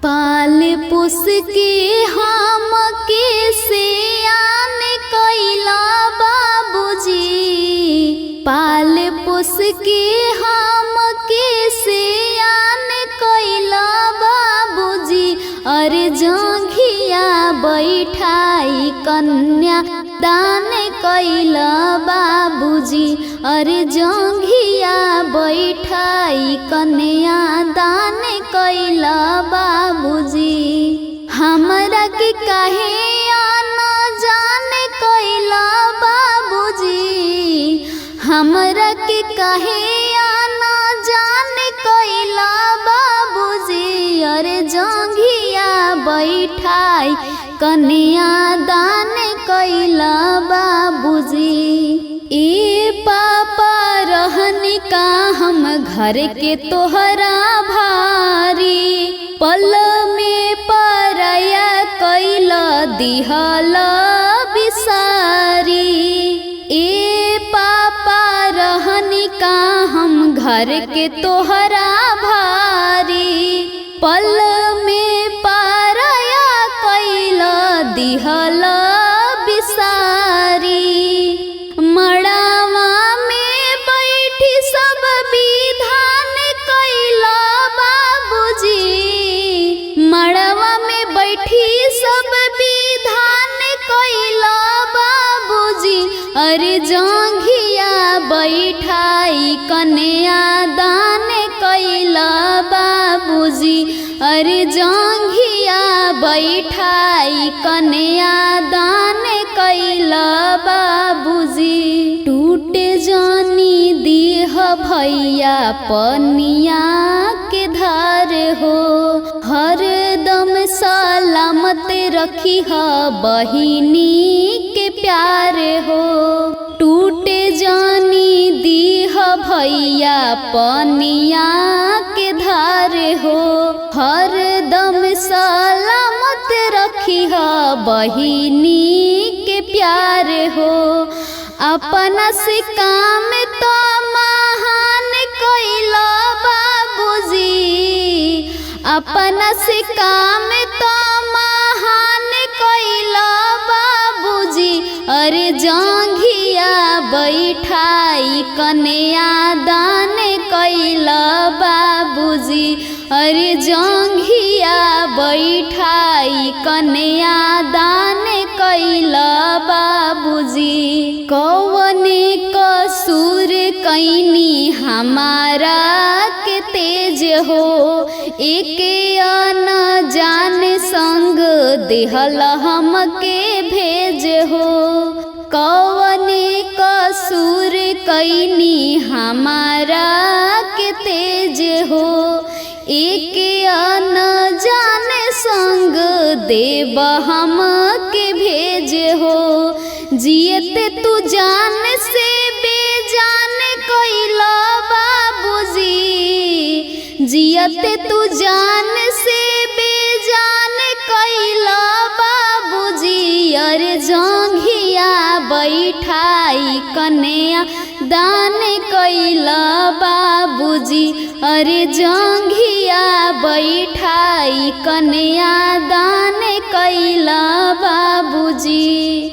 पाल पोस के हम के सियान कइला बाबूजी, पाल पोस के हम के सियान कइला बाबूजी। अरे जंघिया बैठाई कन्या दान कइला बाबूजी, अरे जंघिया बैठाई कन्या दान कइला बाबूजी। हमरा के काहे आना जाने कइला बाबूजी, हमरा के काहे आना जाने कइला बाबूजी। अरे जंघिया बैठाई कन्या दान कइला बाबूजी। ए पापा रहनी का हम घर के तोहरा भारी, पल में पराया कइला दिहल बिसारी। ए पापा रहनी का हम घर के तोहरा भारी, पल में पराया कइला दिहल बिसारी। मड़ावा में बैठी सब विधान कइला बाबूजी, मड़ावा में बैठी सब विधान कइला बाबूजी। अरे जंघिया बैठाई कन्या दान कइला बाबूजी, अरे जंघिया बैठाई कन्या दान कइला बाबूजी। टूट जानी दीह भैया पनिया के धार हो, हरदम सलामत रखी ह बहिनी के प्यार हो। टूट जानी दीह भैया पनिया के धार हो, हरदम सलामत रखी ह बहिनी के प्यार हो। अपना से काम तो महान कइला बाबूजी, अपना से काम तो महान कइला बाबूजी। अरे जंघिया बैठाई कन्या दान कइला बाबूजी, अरे जंघिया बैठाई कन्या दान कइला बाबूजी। कौने कसूर कैनी हमारा के तेज हो, एके न जान संग देहल हमके भेज हो। कौने कसूर कैनी हमारा के तेज हो, एके न जान संग देव हमके भेज हो। जियते तू जान से बेजान कइला बाबूजी, जियते तू जान से बेजान कइला बाबूजी। अरे जंघिया बैठाई कन्या दान कइला बाबूजी, अरे जंघिया बैठाई कन्या दान कइला बाबूजी।